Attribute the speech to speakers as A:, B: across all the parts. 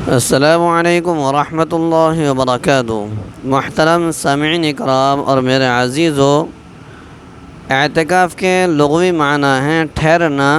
A: السلام علیکم ورحمۃ اللہ وبرکاتہ۔ محترم سامعین اکرام اور میرے عزیزو، اعتکاف کے لغوی معنی ہیں ٹھہرنا،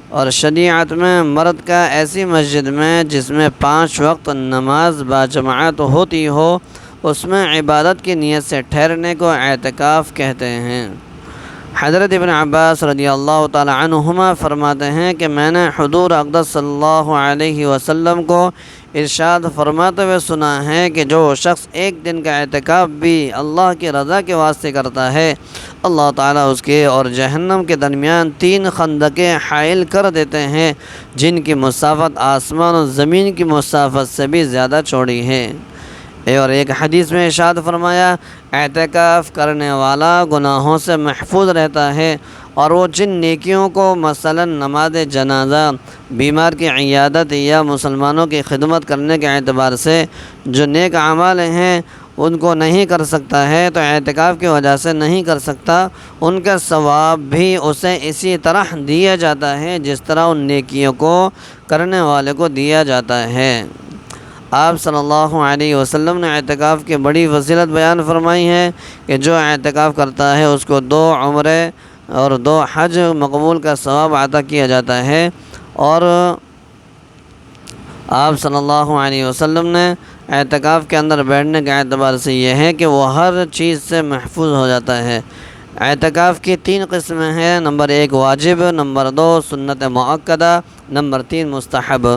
A: اور شریعت میں مرد کا ایسی مسجد میں جس میں 5 وقت نماز باجماعت ہوتی ہو، اس میں عبادت کی نیت سے ٹھہرنے کو اعتکاف کہتے ہیں۔ حضرت ابن عباس رضی اللہ تعالی عنہما فرماتے ہیں کہ میں نے حضور اقدس صلی اللہ علیہ وسلم کو ارشاد فرماتے ہوئے سنا ہے کہ جو شخص ایک دن کا اعتکاف بھی اللہ کی رضا کے واسطے کرتا ہے، اللہ تعالیٰ اس کے اور جہنم کے درمیان 3 خندقیں حائل کر دیتے ہیں جن کی مسافت آسمان و زمین کی مسافت سے بھی زیادہ چوڑی ہے۔ اور ایک حدیث میں ارشاد فرمایا، اعتکاف کرنے والا گناہوں سے محفوظ رہتا ہے، اور وہ جن نیکیوں کو مثلا نماز جنازہ، بیمار کی عیادت یا مسلمانوں کی خدمت کرنے کے اعتبار سے جو نیک اعمال ہیں ان کو نہیں کر سکتا ہے تو اعتکاف کی وجہ سے نہیں کر سکتا، ان کا ثواب بھی اسے اسی طرح دیا جاتا ہے جس طرح ان نیکیوں کو کرنے والے کو دیا جاتا ہے۔ آپ صلی اللہ علیہ وسلم نے اعتکاف کی بڑی فضیلت بیان فرمائی ہے کہ جو اعتکاف کرتا ہے اس کو 2 عمرے اور 2 حج مقبول کا ثواب عطا کیا جاتا ہے۔ اور آپ صلی اللہ علیہ وسلم نے اعتکاف کے اندر بیٹھنے کے اعتبار سے یہ ہے کہ وہ ہر چیز سے محفوظ ہو جاتا ہے۔ اعتکاف کی 3 قسمیں ہیں، نمبر 1 واجب، نمبر 2 سنت مؤکدہ، نمبر 3 مستحب۔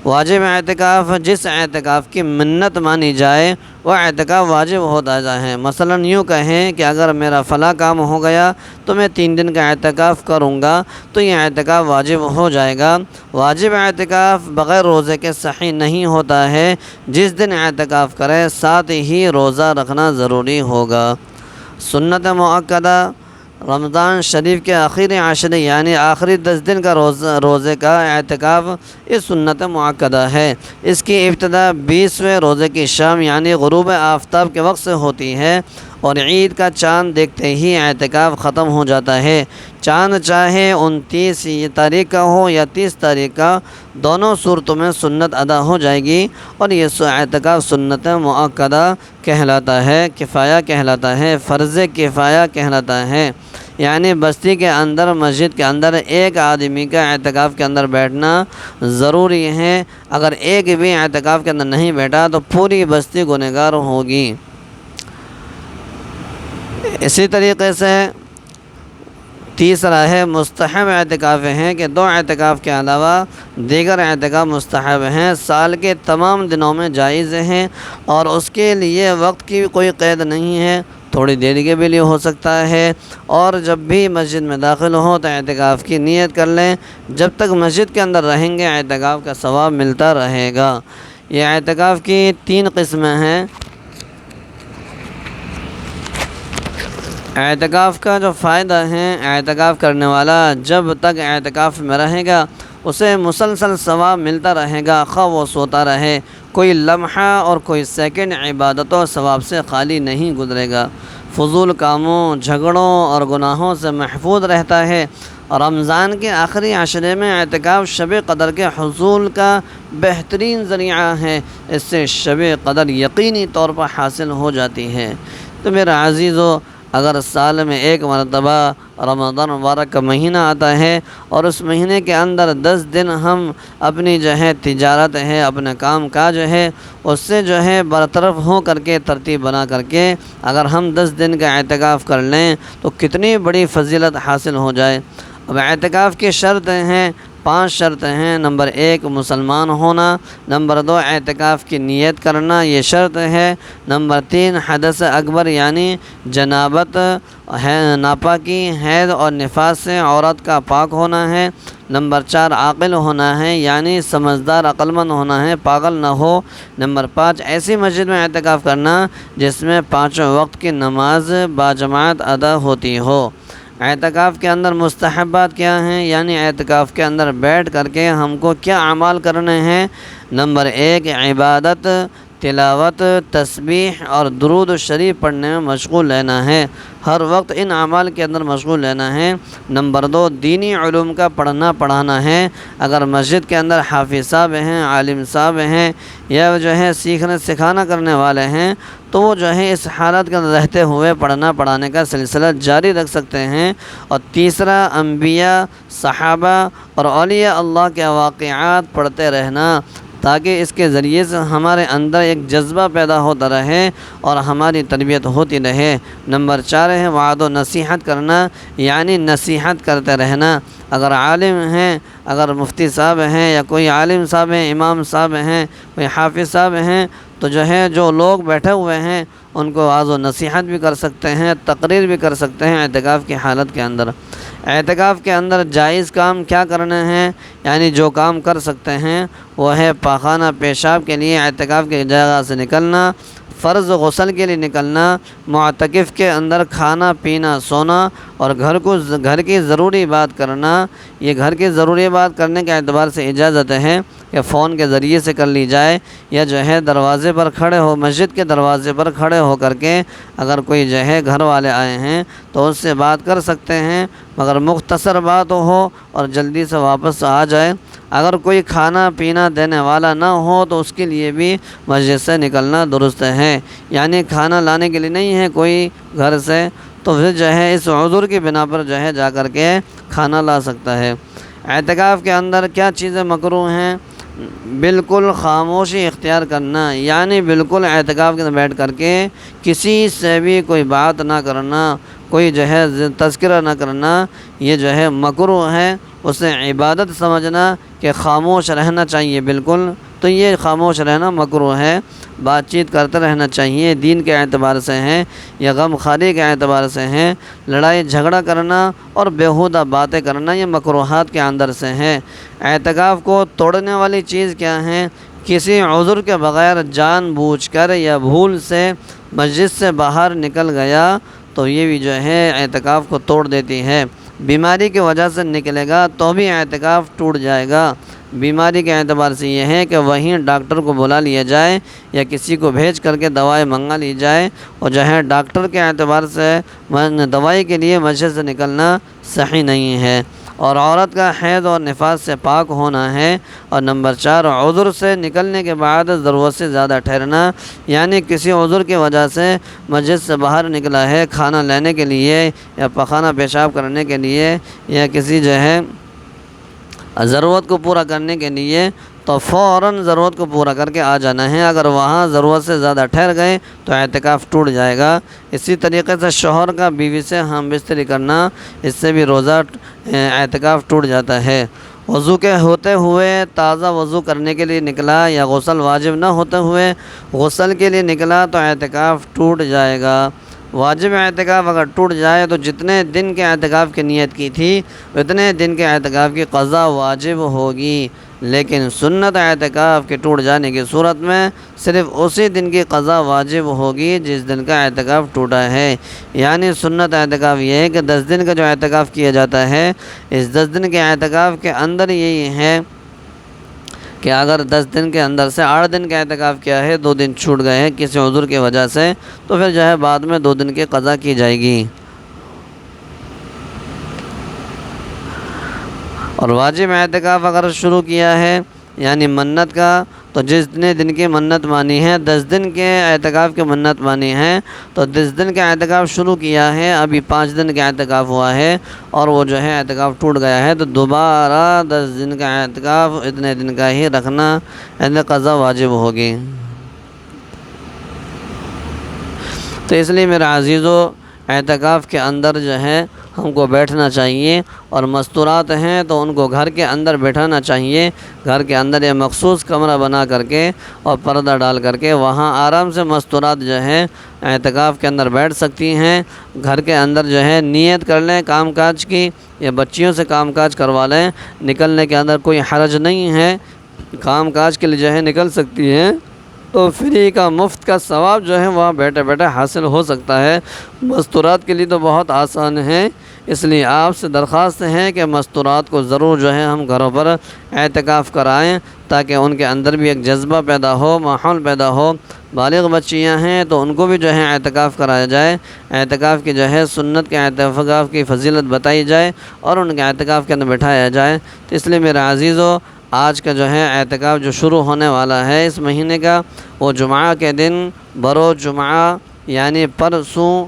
A: واجب اعتکاف، جس اعتکاف کی منت مانی جائے وہ اعتکاف واجب ہوتا ہے۔ مثلا یوں کہیں کہ اگر میرا فلاں کام ہو گیا تو میں 3 دن کا اعتکاف کروں گا تو یہ اعتکاف واجب ہو جائے گا۔ واجب اعتکاف بغیر روزے کے صحیح نہیں ہوتا ہے، جس دن اعتکاف کرے ساتھ ہی روزہ رکھنا ضروری ہوگا۔ سنت مؤکدہ، رمضان شریف کے آخری عشرے یعنی آخری 10 دن کا روزے کا اعتکاف اس سنت مؤکدہ ہے۔ اس کی ابتدا 20ویں روزے کی شام یعنی غروب آفتاب کے وقت سے ہوتی ہے، اور عید کا چاند دیکھتے ہی اعتکاف ختم ہو جاتا ہے۔ چاند چاہے 29 تاریخ کا ہو یا 30 تاریخ کا، دونوں صورتوں میں سنت ادا ہو جائے گی، اور یہ اعتکاف سنت مؤکدہ کہلاتا ہے، کفایہ کہلاتا ہے، فرض کفایہ کہلاتا ہے۔ یعنی بستی کے اندر، مسجد کے اندر ایک آدمی کا اعتکاف کے اندر بیٹھنا ضروری ہے۔ اگر ایک بھی اعتکاف کے اندر نہیں بیٹھا تو پوری بستی گنہگار ہوگی۔ اسی طریقے سے تیسرا ہے مستحب اعتکاف، ہیں کہ 2 اعتکاف کے علاوہ دیگر اعتکاف مستحب ہیں، سال کے تمام دنوں میں جائز ہیں، اور اس کے لیے وقت کی کوئی قید نہیں ہے، تھوڑی دیر کے بھی لیے ہو سکتا ہے، اور جب بھی مسجد میں داخل ہو تو اعتکاف کی نیت کر لیں، جب تک مسجد کے اندر رہیں گے اعتکاف کا ثواب ملتا رہے گا۔ یہ اعتکاف کی 3 قسمیں ہیں۔ اعتکاف کا جو فائدہ ہے، اعتکاف کرنے والا جب تک اعتکاف میں رہے گا اسے مسلسل ثواب ملتا رہے گا، خواہ وہ سوتا رہے، کوئی لمحہ اور کوئی سیکنڈ عبادت و ثواب سے خالی نہیں گزرے گا، فضول کاموں، جھگڑوں اور گناہوں سے محفوظ رہتا ہے۔ رمضان کے آخری عشرے میں اعتکاف شب قدر کے حصول کا بہترین ذریعہ ہے، اس سے شب قدر یقینی طور پر حاصل ہو جاتی ہے۔ تو میرا عزیزو، اگر سال میں 1 مرتبہ رمضان مبارک کا مہینہ آتا ہے اور اس مہینے کے اندر 10 دن ہم اپنی جو ہے تجارت ہے، اپنا کام کاج ہے، اس سے جو ہے برطرف ہو کر کے ترتیب بنا کر کے اگر ہم 10 دن کا اعتکاف کر لیں تو کتنی بڑی فضیلت حاصل ہو جائے۔ اب اعتکاف کی شرطیں ہیں، 5 شرطیں ہیں۔ نمبر 1 مسلمان ہونا، نمبر 2 اعتکاف کی نیت کرنا، یہ شرط ہے۔ نمبر 3 حدث اکبر یعنی جنابت، ناپاکی، حیض اور نفاس سے عورت کا پاک ہونا ہے۔ نمبر 4 عاقل ہونا ہے یعنی سمجھدار عقل مند ہونا ہے، پاگل نہ ہو۔ نمبر 5 ایسی مسجد میں اعتکاف کرنا جس میں 5 وقت کی نماز باجماعت ادا ہوتی ہو۔ اعتکاف کے اندر مستحبات کیا ہیں، یعنی اعتکاف کے اندر بیٹھ کر کے ہم کو کیا اعمال کرنے ہیں۔ نمبر 1 عبادت، تلاوت، تسبیح اور درود شریف پڑھنے میں مشغول رہنا ہے، ہر وقت ان اعمال کے اندر مشغول رہنا ہے۔ نمبر 2، دینی علوم کا پڑھانا ہے۔ اگر مسجد کے اندر حافظ صاحب ہیں، عالم صاحب ہیں، یا جو ہے سیکھنے سکھانا کرنے والے ہیں، تو وہ جو ہے اس حالت کے اندر رہتے ہوئے پڑھانے کا سلسلہ جاری رکھ سکتے ہیں۔ اور تیسرا، انبیاء، صحابہ اور اولیاء اللہ کے واقعات پڑھتے رہنا، تاکہ اس کے ذریعے سے ہمارے اندر ایک جذبہ پیدا ہوتا رہے اور ہماری تربیت ہوتی رہے۔ نمبر 4 ہے وعظ و نصیحت کرنا، یعنی نصیحت کرتے رہنا۔ اگر عالم ہیں، اگر مفتی صاحب ہیں، یا کوئی عالم صاحب ہیں، امام صاحب ہیں، کوئی حافظ صاحب ہیں، تو جو ہے جو لوگ بیٹھے ہوئے ہیں ان کو وعظ و نصیحت بھی کر سکتے ہیں، تقریر بھی کر سکتے ہیں اعتکاف کی حالت کے اندر۔ اعتکاف کے اندر جائز کام کیا کرنے ہیں، یعنی جو کام کر سکتے ہیں وہ ہے پاخانہ پیشاب کے لیے اعتکاف کی جگہ سے نکلنا، فرض غسل کے لیے نکلنا، معتکف کے اندر کھانا پینا سونا، اور گھر کی ضروری بات کرنا۔ یہ گھر کی ضروری بات کرنے کے اعتبار سے اجازت ہے کہ فون کے ذریعے سے کر لی جائے، یا جو ہے دروازے پر کھڑے ہو، مسجد کے دروازے پر کھڑے ہو کر کے اگر کوئی جو ہے گھر والے آئے ہیں تو اس سے بات کر سکتے ہیں، مگر مختصر بات ہو اور جلدی سے واپس آ جائے۔ اگر کوئی کھانا پینا دینے والا نہ ہو تو اس کے لیے بھی مسجد سے نکلنا درست ہے، یعنی کھانا لانے کے لیے نہیں ہے کوئی گھر سے، تو پھر جو ہے اس عذر کی بنا پر جو ہے جا کر کے کھانا لا سکتا ہے۔ اعتکاف کے اندر کیا چیزیں مکروہ ہیں؟ بالکل خاموشی اختیار کرنا، یعنی بالکل اعتکاف کے اندر بیٹھ کر کے کسی سے بھی کوئی بات نہ کرنا، کوئی جو ہے تذکرہ نہ کرنا، یہ جو ہے مکروہ ہے۔ اسے عبادت سمجھنا کہ خاموش رہنا چاہیے بالکل، تو یہ خاموش رہنا مکروہ ہے۔ بات چیت کرتے رہنا چاہیے، دین کے اعتبار سے ہیں یا غم خاری کے اعتبار سے ہیں۔ لڑائی جھگڑا کرنا اور بیہودہ باتیں کرنا یہ مکروہات کے اندر سے ہیں۔ اعتکاف کو توڑنے والی چیز کیا ہے؟ کسی عذر کے بغیر جان بوجھ کر یا بھول سے مسجد سے باہر نکل گیا تو یہ بھی جو ہے اعتکاف کو توڑ دیتی ہے۔ بیماری کی وجہ سے نکلے گا تو بھی اعتکاف ٹوٹ جائے گا۔ بیماری کے اعتبار سے یہ ہے کہ وہیں ڈاکٹر کو بلا لیا جائے یا کسی کو بھیج کر کے دوائی منگا لی جائے، اور جو ہے ڈاکٹر کے اعتبار سے دوائی کے لیے مسجد سے نکلنا صحیح نہیں ہے۔ اور عورت کا حیض اور نفاس سے پاک ہونا ہے۔ اور نمبر 4، عذر سے نکلنے کے بعد ضرورت سے زیادہ ٹھہرنا، یعنی کسی عذر کی وجہ سے مسجد سے باہر نکلا ہے کھانا لینے کے لیے یا پخانہ پیشاب کرنے کے لیے یا کسی جو ہے ضرورت کو پورا کرنے کے لیے، تو فوراً ضرورت کو پورا کر کے آ جانا ہے۔ اگر وہاں ضرورت سے زیادہ ٹھہر گئے تو اعتکاف ٹوٹ جائے گا۔ اسی طریقے سے شوہر کا بیوی سے ہم بستری کرنا، اس سے بھی روزہ اعتکاف ٹوٹ جاتا ہے۔ وضو کے ہوتے ہوئے تازہ وضو کرنے کے لیے نکلا یا غسل واجب نہ ہوتے ہوئے غسل کے لیے نکلا تو اعتکاف ٹوٹ جائے گا۔ واجب اعتکاف اگر ٹوٹ جائے تو جتنے دن کے اعتکاف کی نیت کی تھی اتنے دن کے اعتکاف کی قضا واجب ہوگی، لیکن سنت اعتکاف کے ٹوٹ جانے کی صورت میں صرف اسی دن کی قضا واجب ہوگی جس دن کا اعتکاف ٹوٹا ہے۔ یعنی سنت اعتکاف یہ ہے کہ 10 دن کا جو اعتکاف کیا جاتا ہے، اس 10 دن کے اعتکاف کے اندر یہی ہے کہ اگر 10 دن کے اندر سے 8 دن کا اعتکاف کیا ہے، 2 دن چھوٹ گئے ہیں کسی عذر کی وجہ سے، تو پھر جو ہے بعد میں 2 دن کی قضا کی جائے گی۔ اور واجب اعتکاف اگر شروع کیا ہے یعنی منت کا، تو جتنے دن کی منت مانی ہے، 10 دن کے اعتکاف کی منت مانی ہے، تو 10 دن کا اعتکاف شروع کیا ہے، ابھی 5 دن کا اعتکاف ہوا ہے اور وہ جو ہے اعتکاف ٹوٹ گیا ہے، تو دوبارہ 10 دن کا اعتکاف اتنے دن کا ہی رکھنا، یعنی قضا واجب ہوگی۔ تو اس لیے میرے عزیزو، اعتکاف کے اندر جو ہے ہم کو بیٹھنا چاہیے، اور مستورات ہیں تو ان کو گھر کے اندر بیٹھانا چاہیے۔ گھر کے اندر یہ مخصوص کمرہ بنا کر کے اور پردہ ڈال کر کے وہاں آرام سے مستورات جو ہے اعتکاف کے اندر بیٹھ سکتی ہیں۔ گھر کے اندر جو ہے نیت کر لیں کام کاج کی، یا بچیوں سے کام کاج کروا لیں، نکلنے کے اندر کوئی حرج نہیں ہے، کام کاج کے لیے جو ہے نکل سکتی ہیں، تو فری کا مفت کا ثواب جو ہے وہاں بیٹھے بیٹھے حاصل ہو سکتا ہے۔ مستورات کے لیے تو بہت آسان ہے، اس لیے آپ سے درخواست ہے کہ مستورات کو ضرور جو ہے ہم گھروں پر اعتکاف کرائیں، تاکہ ان کے اندر بھی ایک جذبہ پیدا ہو، ماحول پیدا ہو۔ بالغ بچیاں ہیں تو ان کو بھی جو ہے اعتکاف کرایا جائے، اعتکاف کی جو ہے سنت کے اعتکاف کی فضیلت بتائی جائے اور ان کے اعتکاف کے اندر بٹھایا جائے۔ تو اس لیے میرے عزیزو، آج کا جو ہے اعتکاف جو شروع ہونے والا ہے اس مہینے کا، وہ جمعہ کے دن بروز جمعہ یعنی پرسوں،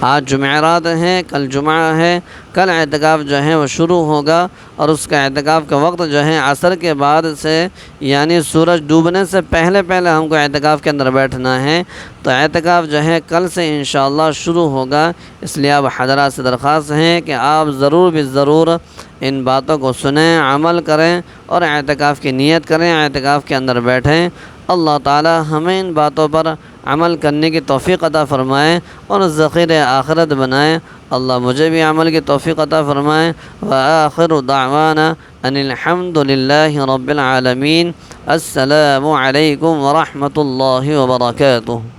A: آج جمعرات ہیں، کل جمعہ ہے، کل اعتکاف جو ہے وہ شروع ہوگا، اور اس کا اعتکاف کا وقت جو ہے عصر کے بعد سے یعنی سورج ڈوبنے سے پہلے ہم کو اعتکاف کے اندر بیٹھنا ہے۔ تو اعتکاف جو ہے کل سے انشاءاللہ شروع ہوگا، اس لیے آپ حضرات سے درخواست ہے کہ آپ ضرور ان باتوں کو سنیں، عمل کریں اور اعتکاف کی نیت کریں، اعتکاف کے اندر بیٹھیں۔ اللہ تعالی ہمیں ان باتوں پر عمل کرنے کی توفیق عطا فرمائے اور ذخیرِ آخرت بنائے۔ اللہ مجھے بھی عمل کی توفیق عطا فرمائے۔ وآخر دعوانا ان الحمد للہ رب العالمین۔ السلام علیکم ورحمۃ اللہ وبرکاتہ۔